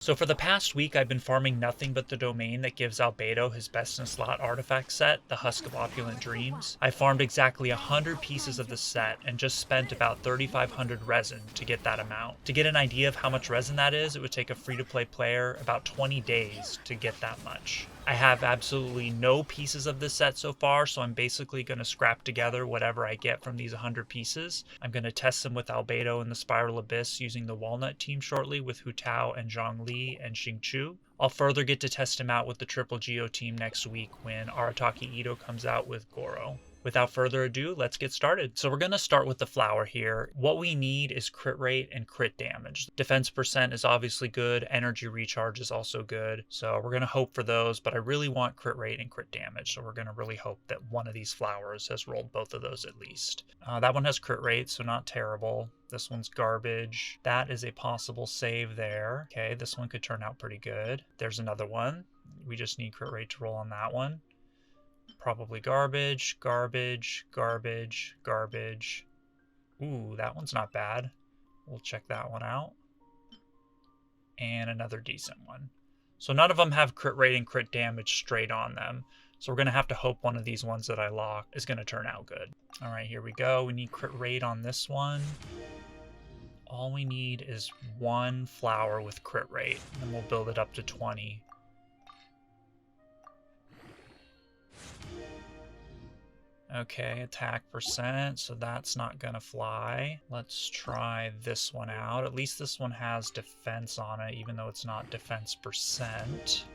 So for the past week, I've been farming nothing but the domain that gives Albedo his best-in-slot artifact set, the Husk of Opulent Dreams. I farmed exactly 100 pieces of the set and just spent about 3,500 resin to get that amount. To get an idea of how much resin that is, it would take a free-to-play player about 20 days to get that much. I have absolutely no pieces of this set so far, so I'm basically going to scrap together whatever I get from these 100 pieces. I'm going to test them with Albedo and the Spiral Abyss using the Walnut team shortly with Hu Tao and Zhongli and Xingqiu. I'll further get to test him out with the Triple Geo team next week when Arataki Itto comes out with Gorou. Without further ado, let's get started. So we're going to start with the flower here. What we need is crit rate and crit damage. Defense percent is obviously good. Energy recharge is also good. So we're going to hope for those, but I really want crit rate and crit damage. So we're going to really hope that one of these flowers has rolled both of those at least. That one has crit rate, so not terrible. This one's garbage. That is a possible save there. Okay, this one could turn out pretty good. There's another one. We just need crit rate to roll on that one. Probably garbage, garbage, garbage, garbage. Ooh, that one's not bad. We'll check that one out. And another decent one. So none of them have crit rate and crit damage straight on them. So we're going to have to hope one of these ones that I lock is going to turn out good. All right, here we go. We need crit rate on this one. All we need is one flower with crit rate, and we'll build it up to 20. Okay, attack percent, so that's not gonna fly. Let's try this one out. At least this one has defense on it, even though it's not defense percent.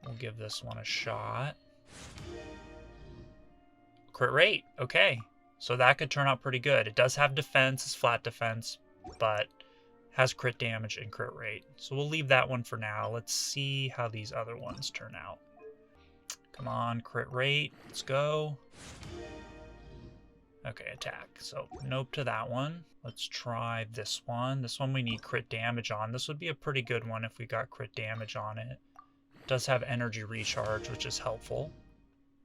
We'll give this one a shot. Crit rate, okay. So that could turn out pretty good. It does have defense, it's flat defense, but has crit damage and crit rate. So we'll leave that one for now. Let's see how these other ones turn out. Come on, crit rate. Let's go. Okay, attack. So, nope to that one. Let's try this one. This one we need crit damage on. This would be a pretty good one if we got crit damage on it. It does have energy recharge, which is helpful.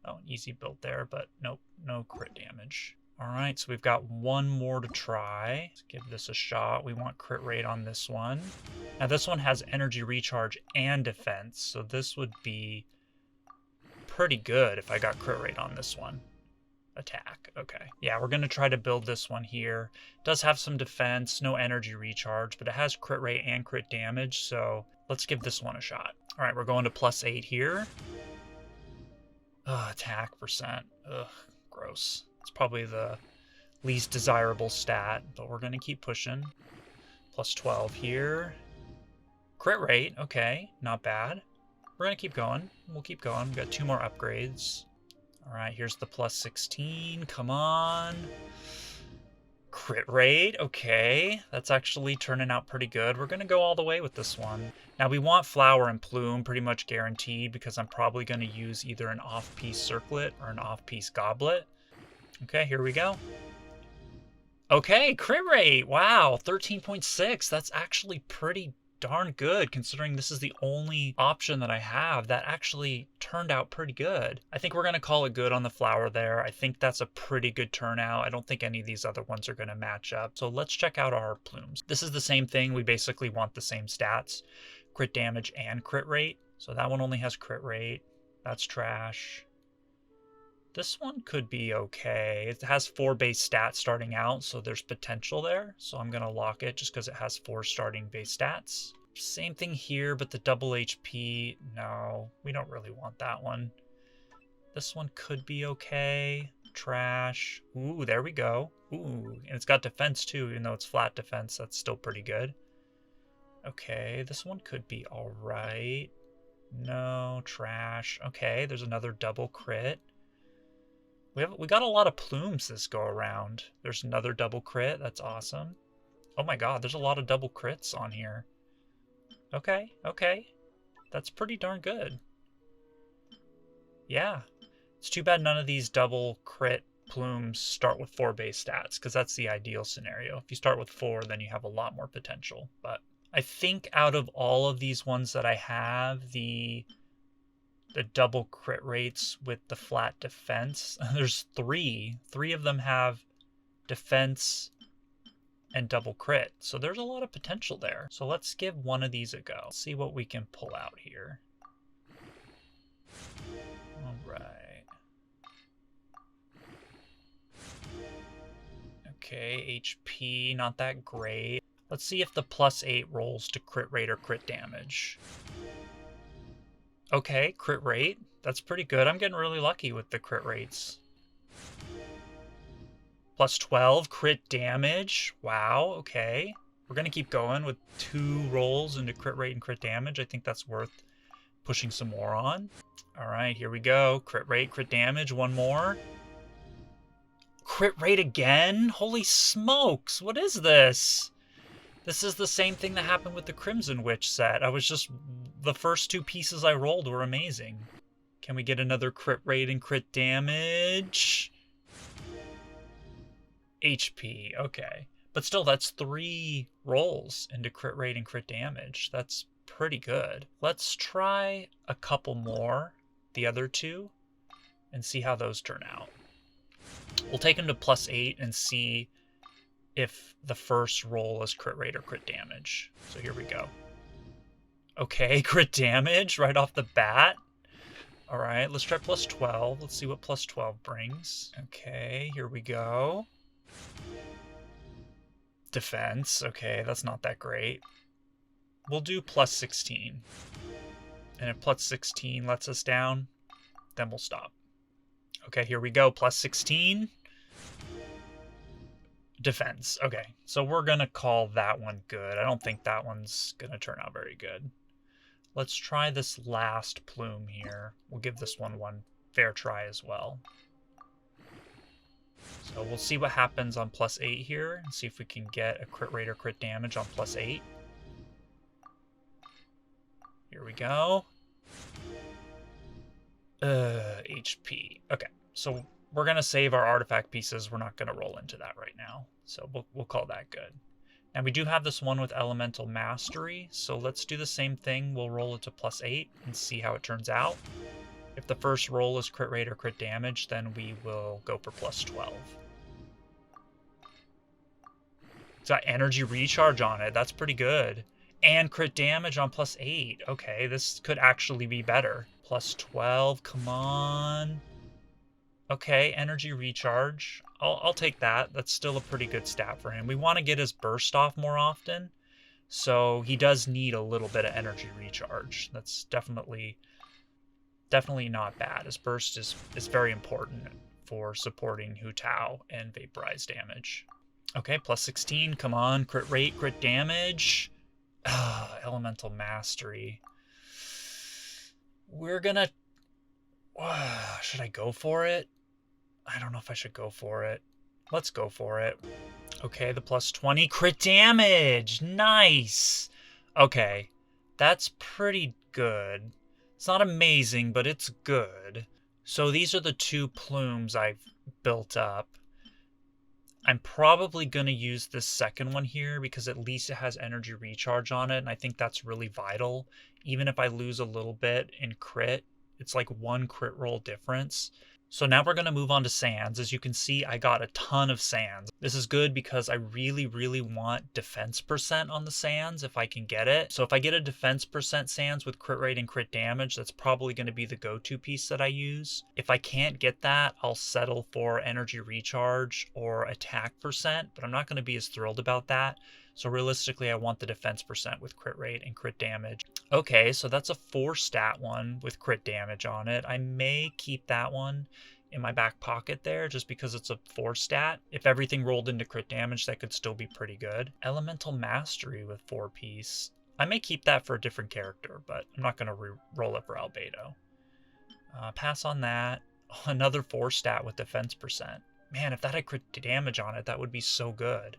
Oh, an easy build there, but nope, no crit damage. Alright, so we've got one more to try. Let's give this a shot. We want crit rate on this one. Now, this one has energy recharge and defense, so this would be pretty good if I got crit rate on this one. Attack. Okay. Yeah, we're going to try to build this one here. It does have some defense, no energy recharge, but it has crit rate and crit damage, so let's give this one a shot. All right, we're going to +8 here. Attack percent. Ugh, gross. It's probably the least desirable stat, but we're going to keep pushing. +12 here. Crit rate. Okay, not bad. We're going to keep going. We'll keep going. We've got 2 more upgrades. All right, here's the +16. Come on. Crit rate. Okay, that's actually turning out pretty good. We're going to go all the way with this one. Now, we want flower and plume pretty much guaranteed because I'm probably going to use either an off-piece circlet or an off-piece goblet. Okay, here we go. Okay, crit rate. Wow, 13.6. That's actually pretty darn good considering this is the only option that I have. That actually turned out pretty good. I think we're going to call it good on the flower there. I think that's a pretty good turnout. I don't think any of these other ones are going to match up. So let's check out our plumes. This is the same thing. We basically want the same stats, crit damage and crit rate. So that one only has crit rate. That's trash. This one could be okay. It has 4 base stats starting out, so there's potential there. So I'm going to lock it just because it has 4 starting base stats. Same thing here, but the double HP, no, we don't really want that one. This one could be okay. Trash. Ooh, there we go. Ooh, and it's got defense too, even though it's flat defense. That's still pretty good. Okay, this one could be all right. No, trash. Okay, there's another double crit. We got a lot of plumes this go around. There's another double crit. That's awesome. Oh my god, there's a lot of double crits on here. Okay, okay. That's pretty darn good. Yeah. It's too bad none of these double crit plumes start with 4 base stats, because that's the ideal scenario. If you start with 4, then you have a lot more potential. But I think out of all of these ones that I have, the double crit rates with the flat defense, there's 3. 3 of them have defense and double crit. So there's a lot of potential there. So let's give one of these a go. See what we can pull out here. All right. Okay, HP, not that great. Let's see if the +8 rolls to crit rate or crit damage. Okay, crit rate. That's pretty good. I'm getting really lucky with the crit rates. +12, crit damage. Wow, okay. We're going to keep going with 2 rolls into crit rate and crit damage. I think that's worth pushing some more on. All right, here we go. Crit rate, crit damage. One more. Crit rate again? Holy smokes, what is this? This is the same thing that happened with the Crimson Witch set. The first 2 pieces I rolled were amazing. Can we get another crit rate and crit damage? HP, okay. But still, that's 3 rolls into crit rate and crit damage. That's pretty good. Let's try a couple more, the other 2, and see how those turn out. We'll take them to +8 and see if the first roll is crit rate or crit damage. So here we go. Okay, crit damage right off the bat. All right, let's try +12. Let's see what +12 brings. Okay, here we go. Defense. Okay, that's not that great. We'll do +16. And if +16 lets us down, then we'll stop. Okay, here we go. +16. Defense. Okay, so we're going to call that one good. I don't think that one's going to turn out very good. Let's try this last plume here. We'll give this one fair try as well. So we'll see what happens on +8 here and see if we can get a crit rate or crit damage on +8. Here we go. HP. Okay, so we're going to save our artifact pieces. We're not going to roll into that right now. So we'll call that good. Now we do have this one with Elemental Mastery, so let's do the same thing. We'll roll it to +8 and see how it turns out. If the first roll is crit rate or crit damage, then we will go for +12. It's got energy recharge on it. That's pretty good. And crit damage on +8. Okay, this could actually be better. +12, come on. Okay, energy recharge. I'll take that. That's still a pretty good stat for him. We want to get his burst off more often, so he does need a little bit of energy recharge. That's definitely not bad. His burst is very important for supporting Hu Tao and vaporize damage. Okay, +16. Come on, crit rate, crit damage. Elemental Mastery. We're gonna... should I go for it? I don't know if I should go for it. Let's go for it. Okay, the +20. Crit damage! Nice! Okay, that's pretty good. It's not amazing, but it's good. So these are the 2 plumes I've built up. I'm probably going to use this second one here because at least it has energy recharge on it, and I think that's really vital. Even if I lose a little bit in crit, it's like 1 crit roll difference. So now we're going to move on to sands. As you can see, I got a ton of sands. This is good because I really, really want defense % on the sands if I can get it. So if I get a defense % sands with crit rate and crit damage, that's probably going to be the go-to piece that I use. If I can't get that, I'll settle for energy recharge or attack %, but I'm not going to be as thrilled about that. So realistically, I want the defense % with crit rate and crit damage. Okay, so that's a 4 stat one with crit damage on it. I may keep that one in my back pocket there just because it's a 4 stat. If everything rolled into crit damage, that could still be pretty good. Elemental Mastery with 4 piece. I may keep that for a different character, but I'm not going to re-roll it for Albedo. Pass on that. Oh, another 4 stat with defense %. Man, if that had crit damage on it, that would be so good.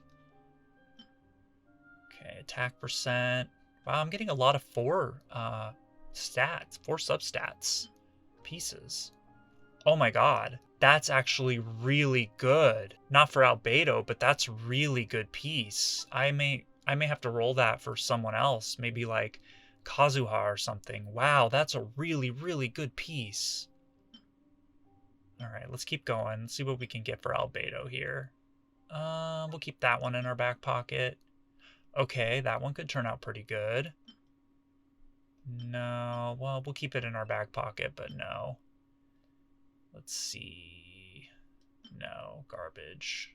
Okay, attack %. Wow, I'm getting a lot of 4 stats, 4 substats pieces. Oh my god, that's actually really good. Not for Albedo, but that's really good piece. I may have to roll that for someone else, maybe like KAZUHA or something. Wow, that's a really, really good piece. All right, let's keep going. Let's see what we can get for Albedo here. We'll keep that one in our back pocket. Okay, that one could turn out pretty good. No, well, we'll keep it in our back pocket, but no. Let's see. No, garbage.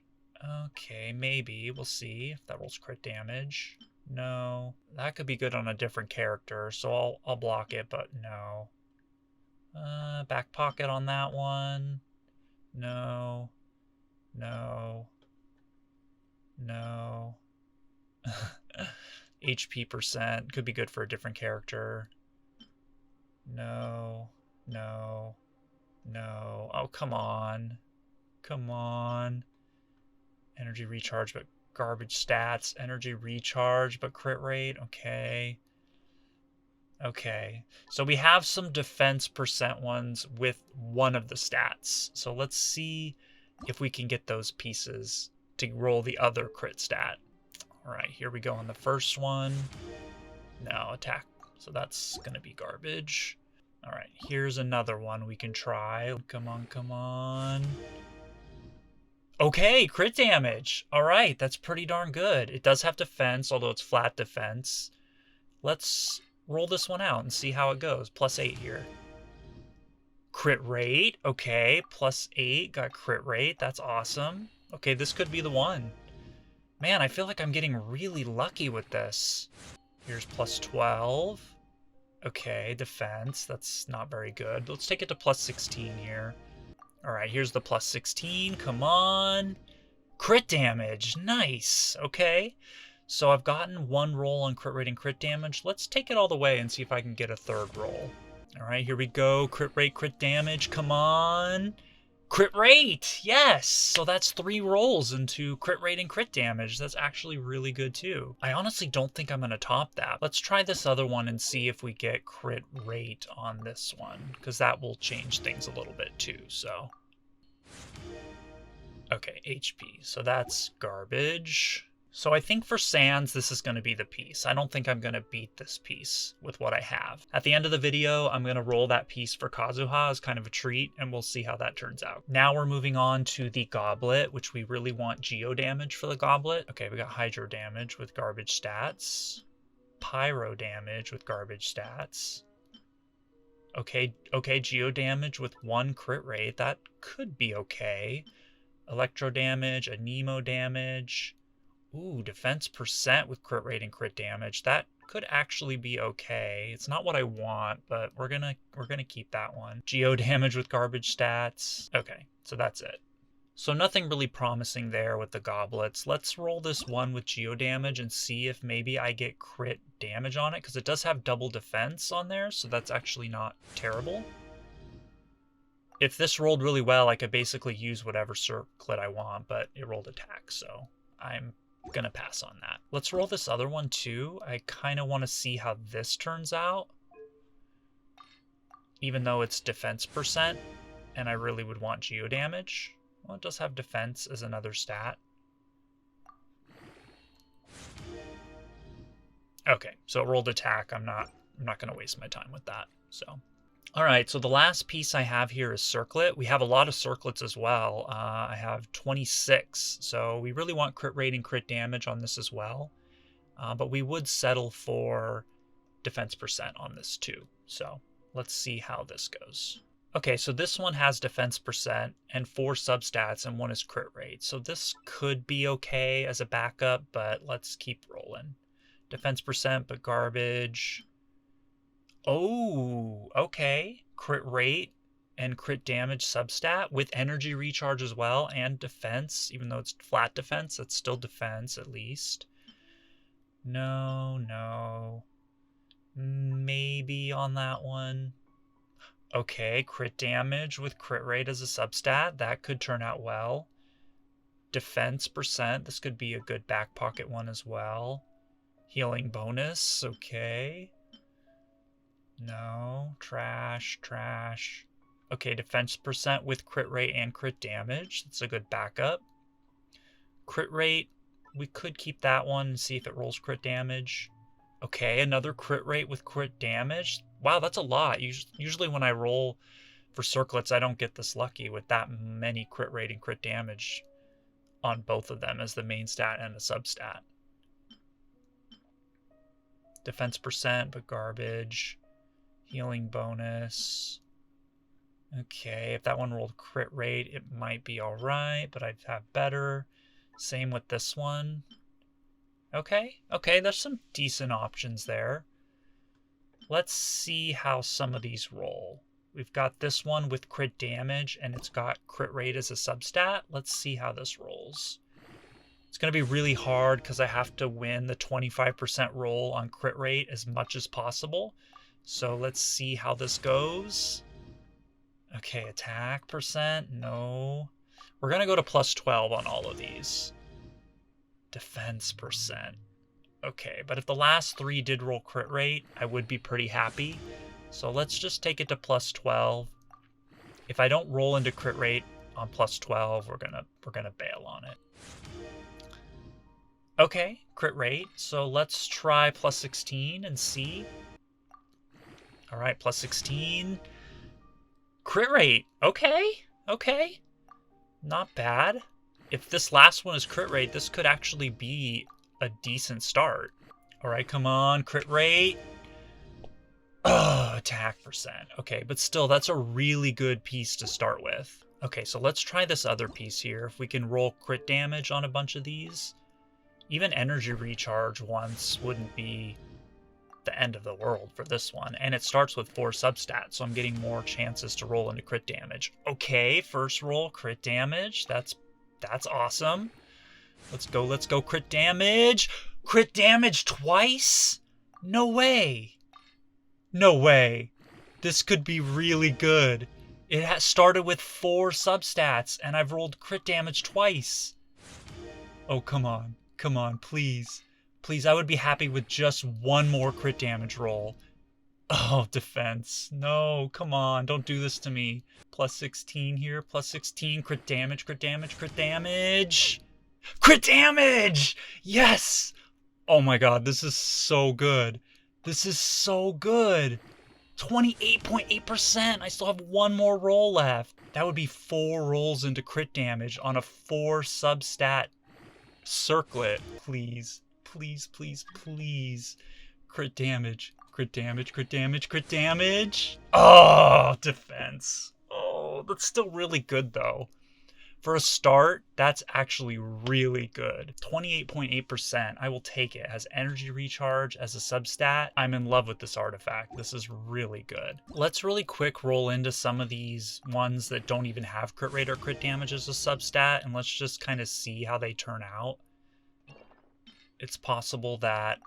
Okay, maybe. We'll see if that rolls crit damage. No. That could be good on a different character, so I'll block it, but no. Back pocket on that one. No. No. No. HP percent. Could be good for a different character. No. No. No. Oh, come on. Come on. Energy recharge, but garbage stats. Energy recharge, but crit rate. Okay. Okay. So we have some defense percent ones with one of the stats. So let's see if we can get those pieces to roll the other crit stat. All right, here we go on the first one. No, attack. So that's going to be garbage. All right, here's another one we can try. Come on, come on. Okay, crit damage. All right, that's pretty darn good. It does have defense, although it's flat defense. Let's roll this one out and see how it goes. +8 here. Crit rate. Okay, +8. Got crit rate. That's awesome. Okay, this could be the one. Man, I feel like I'm getting really lucky with this. Here's +12. Okay, defense. That's not very good. Let's take it to +16 here. All right, here's the +16. Come on. Crit damage. Nice. Okay. So I've gotten one roll on crit rate and crit damage. Let's take it all the way and see if I can get a third roll. All right, here we go. Crit rate, crit damage. Come on. Crit rate. Yes. So that's 3 rolls into crit rate and crit damage. That's actually really good too. I honestly don't think I'm going to top that. Let's try this other one and see if we get crit rate on this one, because that will change things a little bit too. So, okay, HP. So that's garbage. So I think for Sans, this is going to be the piece. I don't think I'm going to beat this piece with what I have. At the end of the video, I'm going to roll that piece for KAZUHA as kind of a treat, and we'll see how that turns out. Now we're moving on to the Goblet, which we really want Geo damage for the Goblet. Okay, we got Hydro damage with garbage stats. Pyro damage with garbage stats. Okay, Geo damage with 1 crit rate. That could be okay. Electro damage, Anemo damage. Ooh, defense percent with crit rate and crit damage. That could actually be okay. It's not what I want, but we're gonna keep that one. Geo damage with garbage stats. Okay, so that's it. So nothing really promising there with the goblets. Let's roll this one with geo damage and see if maybe I get crit damage on it, because it does have double defense on there, so that's actually not terrible. If this rolled really well, I could basically use whatever circlet I want, but it rolled attack, so I'm gonna pass on that. Let's roll this other one too. I kind of want to see how this turns out, even though it's defense percent and I really would want geo damage. Well, it does have defense as another stat. Okay, so it rolled attack. I'm not gonna waste my time with that. So all right, so the last piece I have here is Circlet. We have a lot of Circlets as well. I have 26, so we really want crit rate and crit damage on this as well. But we would settle for defense percent on this too. So let's see how this goes. Okay, so this one has defense percent and 4 substats, and 1 is crit rate. So this could be okay as a backup, but let's keep rolling. Defense percent, but garbage. Oh, okay. Crit rate and crit damage substat with energy recharge as well, and defense. Even though it's flat defense, it's still defense at least. No. Maybe on that one. Okay, crit damage with crit rate as a substat. That could turn out well. Defense percent. This could be a good back pocket one as well. Healing bonus. Okay. No. Trash. Okay, defense percent with crit rate and crit damage. That's a good backup. Crit rate. We could keep that one and see if it rolls crit damage. Okay, another crit rate with crit damage. Wow, that's a lot. Usually when I roll for circlets, I don't get this lucky with that many crit rate and crit damage on both of them as the main stat and a substat. Defense percent, but garbage. Healing bonus. Okay, if that one rolled crit rate, it might be alright, but I'd have better. Same with this one. Okay, there's some decent options there. Let's see how some of these roll. We've got this one with crit damage, and it's got crit rate as a substat. Let's see how this rolls. It's going to be really hard because I have to win the 25% roll on crit rate as much as possible. So let's see how this goes. Okay, attack percent, no. We're going to go to plus 12 on all of these. Defense percent. Okay, but if the last 3 did roll crit rate, I would be pretty happy. So let's just take it to plus 12. If I don't roll into crit rate on plus 12, we're gonna bail on it. Okay, crit rate. So let's try plus 16 and see. All right, plus 16. Crit rate. Okay. Not bad. If this last one is crit rate, this could actually be a decent start. All right, come on, crit rate. Oh, attack percent. Okay, but still, that's a really good piece to start with. Okay, so let's try this other piece here. If we can roll crit damage on a bunch of these. Even energy recharge once wouldn't be the end of the world for this one. And it starts with 4 substats, so I'm getting more chances to roll into crit damage. Okay, first roll, crit damage. That's awesome. Let's go, crit damage. Crit damage twice? No way. No way. This could be really good. It has started with 4 substats, and I've rolled crit damage twice. Oh, come on. Come on, please. Please, I would be happy with just 1 more crit damage roll. Oh, defense. No, come on. Don't do this to me. Plus 16 here. Plus 16. Crit damage, crit damage, crit damage. Crit damage! Yes! Oh my god, this is so good. This is so good. 28.8%. I still have 1 more roll left. That would be 4 rolls into crit damage on a 4 substat circlet. Please. Please, please, please. Crit damage. Crit damage, crit damage, crit damage. Oh, defense. Oh, that's still really good though. For a start, that's actually really good. 28.8%. I will take it. It has energy recharge as a substat. I'm in love with this artifact. This is really good. Let's really quick roll into some of these ones that don't even have crit rate or crit damage as a substat, and let's just kind of see how they turn out. It's possible that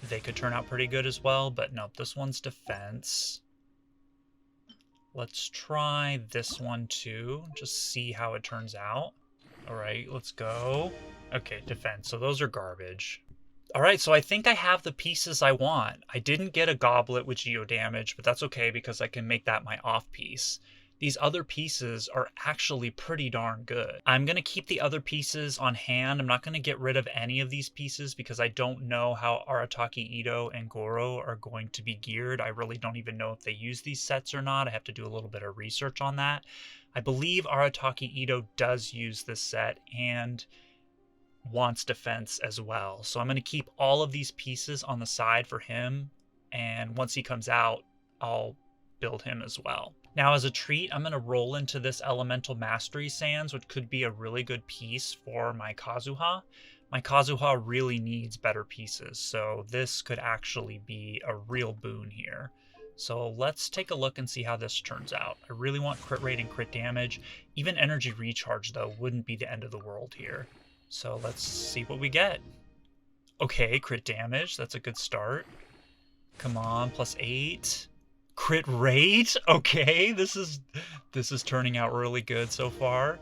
they could turn out pretty good as well, but nope, this one's defense. Let's try this one too, just see how it turns out. All right, let's go. Okay, defense, so those are garbage. All right, so I think I have the pieces I want. I didn't get a goblet with geo damage, but that's okay because I can make that my off piece. These other pieces are actually pretty darn good. I'm going to keep the other pieces on hand. I'm not going to get rid of any of these pieces because I don't know how Arataki Itto and Gorou are going to be geared. I really don't even know if they use these sets or not. I have to do a little bit of research on that. I believe Arataki Itto does use this set and wants defense as well. So I'm going to keep all of these pieces on the side for him. And once he comes out, I'll build him as well. Now, as a treat, I'm going to roll into this Elemental Mastery Sands, which could be a really good piece for my KAZUHA. My KAZUHA really needs better pieces, so this could actually be a real boon here. So let's take a look and see how this turns out. I really want crit rate and crit damage. Even energy recharge, though, wouldn't be the end of the world here. So let's see what we get. Okay, crit damage. That's a good start. Come on, plus 8. Crit rate? Okay, this is turning out really good so far.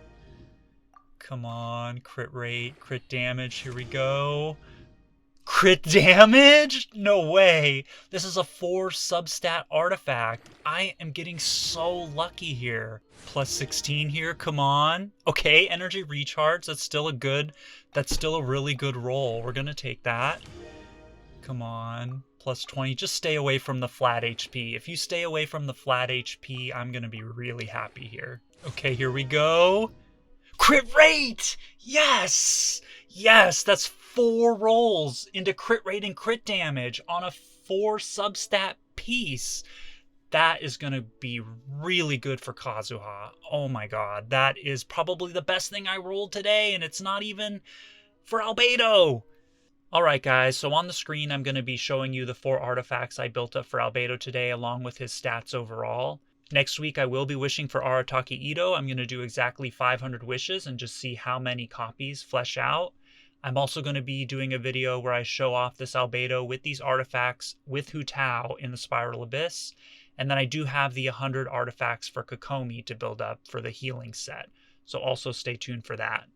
Come on, crit rate, crit damage, here we go. Crit damage? No way. This is a 4 substat artifact. I am getting so lucky here. Plus 16 here, come on. Okay, energy recharge, that's still a really good roll. We're gonna take that. Come on. Plus 20. Just stay away from the flat HP. If you stay away from the flat HP, I'm going to be really happy here. Okay, here we go. Crit rate! Yes! Yes, that's 4 rolls into crit rate and crit damage on a 4 substat piece. That is going to be really good for KAZUHA. Oh my god, that is probably the best thing I rolled today, and it's not even for Albedo. Alright guys, so on the screen I'm going to be showing you the 4 artifacts I built up for Albedo today along with his stats overall. Next week I will be wishing for Arataki Itto. I'm going to do exactly 500 wishes and just see how many copies flesh out. I'm also going to be doing a video where I show off this Albedo with these artifacts with Hu Tao in the Spiral Abyss. And then I do have the 100 artifacts for Kokomi to build up for the healing set. So also stay tuned for that.